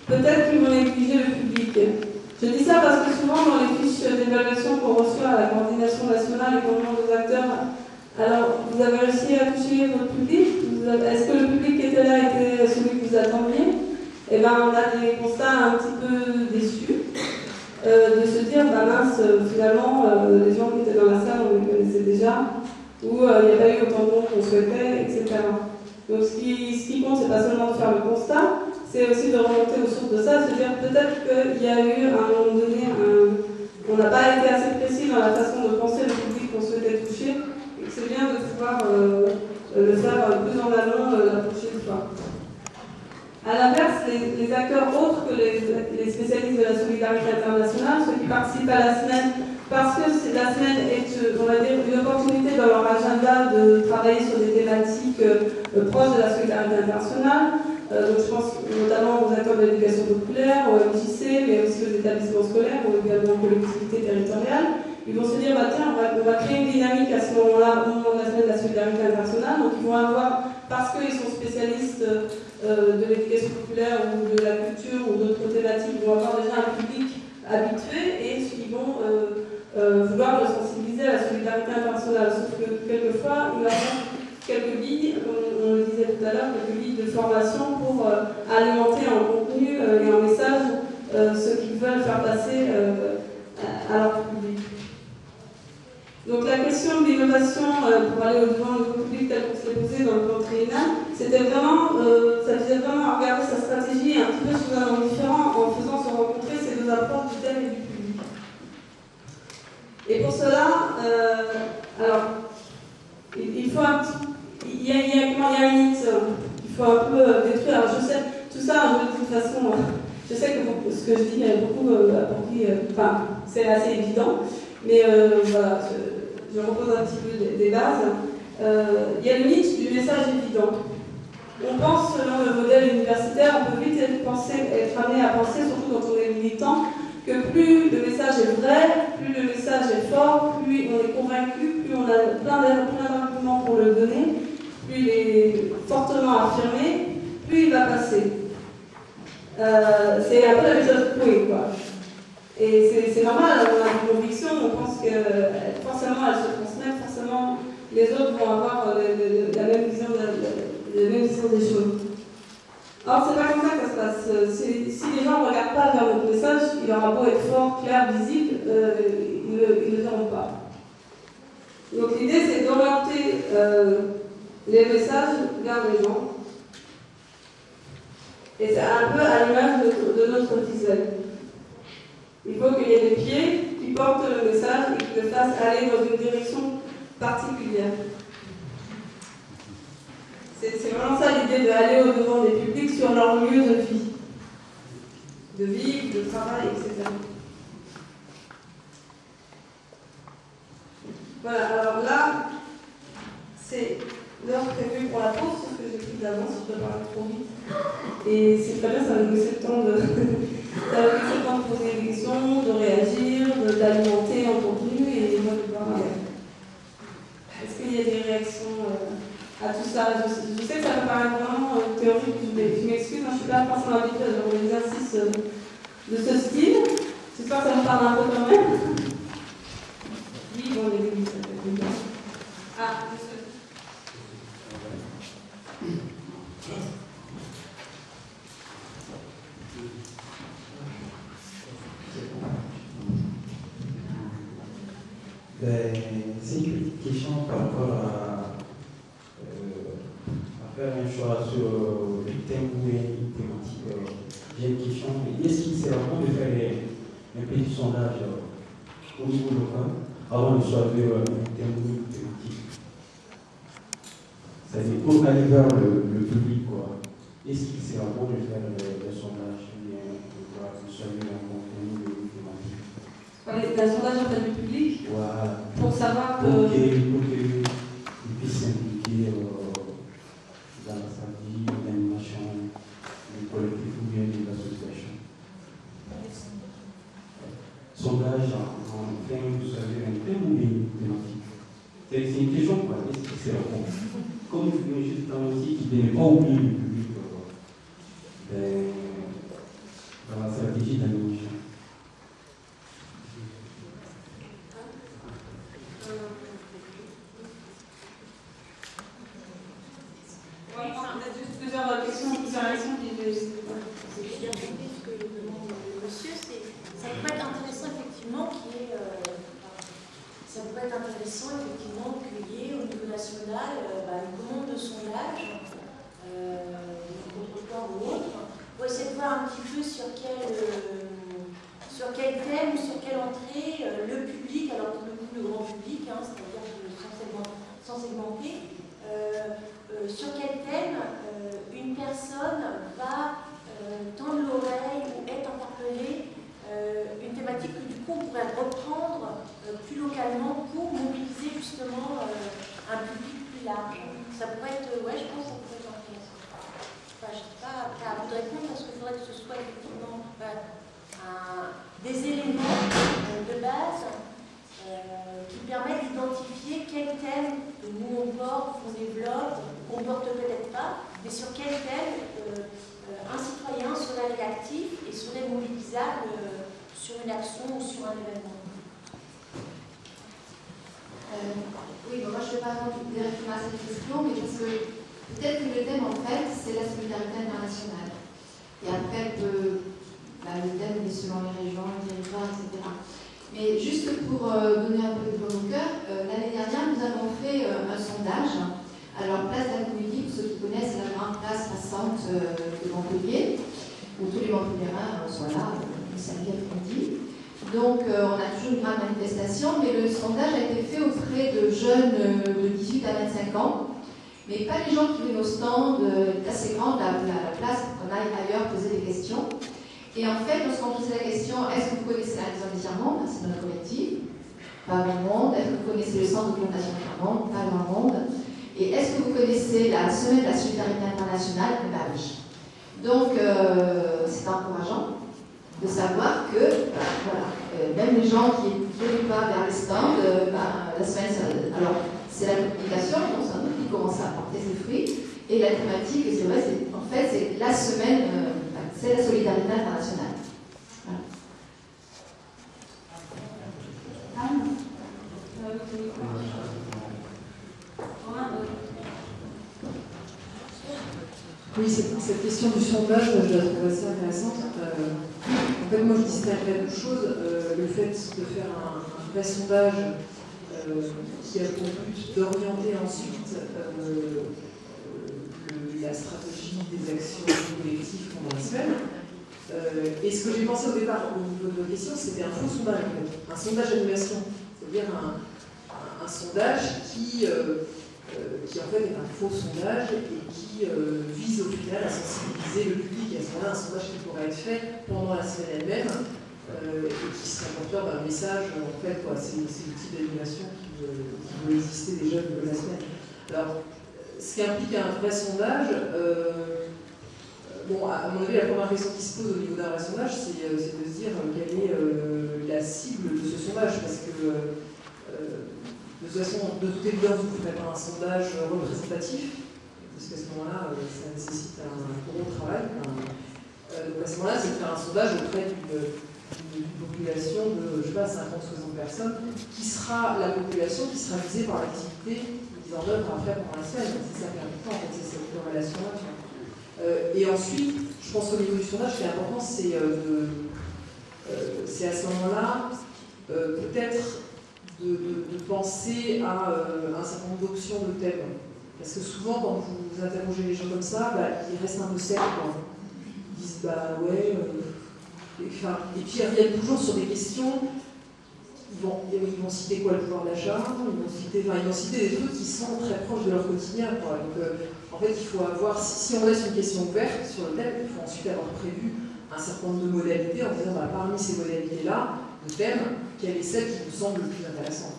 peut-être qu'ils vont négliger le public. Je dis ça parce que souvent dans les fiches d'évaluation qu'on reçoit à la coordination nationale et qu'on demande aux acteurs, alors vous avez réussi à toucher votre public? Est-ce que le public qui était là était celui que vous attendiez? Eh bien, on a des constats un petit peu déçus de se dire, bah mince, finalement, les gens qui étaient dans la salle, on les connaissait déjà, ou il n'y a pas eu autant de monde qu'on souhaitait, etc. Donc ce qui compte, c'est pas seulement de faire le constat, c'est aussi de remonter aux sources de ça, se dire peut-être qu'il y a eu à un moment donné, on n'a pas été assez précis dans la façon de penser le public qu'on souhaitait toucher, et que c'est bien de pouvoir le faire plus en amont la prochaine fois. A l'inverse, les acteurs autres que les spécialistes de la solidarité internationale, ceux qui participent à la semaine, parce que la semaine est, on va dire, une opportunité dans leur agenda de travailler sur des thématiques proches de la solidarité internationale. Donc je pense notamment aux acteurs de l'éducation populaire, aux MJC, mais aussi aux établissements scolaires ou également aux collectivités territoriales. Ils vont se dire, bah, tiens, on va créer une dynamique à ce moment-là, au moment de la semaine de la solidarité internationale. Donc ils vont avoir, parce qu'ils sont spécialistes de l'éducation populaire ou de la culture ou d'autres thématiques, ils vont avoir déjà un public habitué et ils vont vouloir le sensibiliser à la solidarité internationale. Sauf que quelquefois, il va y avoir quelques billes, comme on le disait tout à l'heure, quelques billes de formation pour alimenter en contenu et en message ce qu'ils veulent faire passer à leur public. Donc la question de l'innovation pour aller au-devant du public tel qu'on se l'est posé dans le plan triennal, c'était vraiment, ça visait vraiment à regarder sa stratégie un petit peu sous un angle différent en faisant se rencontrer ces deux approches du thème et du public. Et pour cela, alors, il faut un petit... Il y a un mythe qu'il faut un peu détruire. Alors je sais, tout ça, de toute façon, je sais que ce que je dis, beaucoup appris, enfin, c'est assez évident, mais voilà, je repose un petit peu des bases. Il y a le mythe du message évident. On pense, selon le modèle universitaire, on peut vite être amené à penser, surtout quand on est militant, que plus le message est vrai, plus le message est fort, plus on est convaincu, plus on a plein d'arguments pour le donner, plus il est fortement affirmé, plus il va passer. C'est un peu la méthode Coué, quoi. Et c'est normal, on a une conviction, on pense que forcément elle se transmet, forcément les autres vont avoir la même vision des choses. Alors c'est pas comme ça que ça se passe. Si les gens ne regardent pas vers notre message, il aura beau être fort, clair, visible, ils ne le verront pas. Donc l'idée c'est d'orienter les messages vers les gens. Et c'est un peu à l'image de notre visuel. Il faut qu'il y ait des pieds qui portent le message et qui le fassent aller dans une direction particulière. C'est vraiment ça l'idée d'aller au-devant des publics sur leur lieu de vie. De vivre, de travail, etc. Voilà, alors là, c'est l'heure prévue pour la pause, sauf que j'ai pris de l'avance, je peux parler trop vite. Et c'est très bien, ça va nous laisser le temps de poser des questions, de réagir, d'alimenter en contenu et moi de voir. Est-ce qu'il y a des réactions à tout ça? Je sais que ça me paraît vraiment théorique, je m'excuse, je ne suis pas forcément habituée à genre l'exercice de ce style. J'espère que ça me parle un peu quand même. Oui, bon, les débits, ça fait bien. Ah, monsieur. C'est une petite question par rapport à faire un choix sur le thème ou une thématique. J'ai une question, est-ce qu'il serait bon de faire un petit sondage au niveau local avant de choisir un thème ou une thématique? C'est-à-dire pour aller vers le public, quoi. Est-ce qu'il serait bon de faire le sondage ou bien de choisir un contenu ou une thématique? Un sondage auprès du public, voilà. Pour savoir que... Pour qu'ils puissent s'impliquer dans la stratégie d'animation du collectif ou bien de l'association. Sondage en thème, vous savez, un thème ou une thématique. C'est une question, quoi. Est-ce que c'est bon? Comme je juste dans aussi, qui ne pas oublier le public. voir un petit peu sur quel thème, sur quelle entrée le public, alors pour le coup le grand public, hein, c'est-à-dire sans segmenter, sur quel thème une personne va tendre l'oreille ou être interpellée, une thématique que du coup on pourrait reprendre plus localement pour mobiliser justement un public plus large. Ça pourrait être, ouais, je pense que ça pourrait être intéressant. Enfin, je ne sais pas à vous de répondre parce qu'il faudrait que ce soit effectivement des éléments de base qui permettent d'identifier quel thème que nous on porte, qu'on développe, qu'on porte peut-être pas, mais sur quel thème un citoyen serait réactif et serait mobilisable sur une action ou sur un événement. Oui, bon, moi je ne vais pas répondre directement à cette question, mais parce que peut-être que le thème en fait c'est la solidarité internationale. Et après le thème est selon les régions, les territoires, etc. Mais juste pour donner un peu de baume au cœur, l'année dernière nous avons fait un sondage. Alors, place de la Comédie, pour ceux qui connaissent, c'est la grande place passante de Montpellier, où tous les Montpelliérains sont là, le samedi après-midi. Donc, on a toujours une grande manifestation, mais le sondage a été fait auprès de jeunes de 18 à 25 ans, mais pas les gens qui viennent au stand, assez grande la place pour qu'on aille ailleurs poser des questions. Et en fait, lorsqu'on posait la question, est-ce que vous connaissez la maison des Tiers-Monde, c'est notre collectif, pas grand monde. Est-ce que vous connaissez le centre de documentation Tiers-Monde, pas grand monde. Et est-ce que vous connaissez la semaine de la solidarité internationale? Ben oui. Donc, c'est encourageant de savoir que, voilà, même les gens qui ne viennent pas vers les stands, la semaine, alors c'est la communication, donc c'est un truc qui commence à porter ses fruits. Et la thématique, c'est vrai, en fait, c'est la semaine, c'est la solidarité internationale. Voilà. Oui, cette question du sondage, je la trouve assez intéressante. En fait, moi, je distingue deux choses. Le fait de faire un vrai sondage qui a pour but d'orienter ensuite la stratégie des actions collectives pendant la semaine. Et ce que j'ai pensé au départ au niveau de votre question, c'était un faux sondage, en fait. Un sondage animation. C'est-à-dire un sondage qui en fait est un faux sondage et qui vise au final à sensibiliser le public. À ce moment-là, un sondage qui pourrait être fait pendant la semaine elle-même et qui serait porteur d'un message, en fait, c'est le type d'animation qui veut exister déjà de la semaine. Alors, ce qui implique un vrai sondage, bon, à mon avis, la première question qui se pose au niveau d'un vrai sondage, c'est de se dire quelle est la cible de ce sondage, parce que de toute façon, de toute évidence, vous ne ferez pas un sondage représentatif, parce qu'à ce moment-là, ça nécessite un gros travail. Donc à ce moment-là, c'est de faire un sondage auprès d'une population de, je sais pas, 50-60 personnes, qui sera la population qui sera visée par l'activité mise en œuvre après pendant la semaine. C'est ça qui est important, en fait, c'est cette corrélation-là. Et ensuite, je pense qu'au niveau du sondage, ce qui est important, c'est à ce moment-là, peut-être de penser à un certain nombre d'options de thèmes. Parce que souvent, quand vous interrogez les gens comme ça, ils restent un peu secs. Ils disent, ouais. Et puis, ils reviennent toujours sur des questions. Ils vont citer quoi, le pouvoir d'achat, ils vont citer des trucs qui sont très proches de leur quotidien. Donc, en fait, il faut avoir, si on laisse une question ouverte sur le thème, il faut ensuite avoir prévu un certain nombre de modalités en disant, parmi ces modalités-là, le thème, quelle est celle qui vous semble le plus intéressante.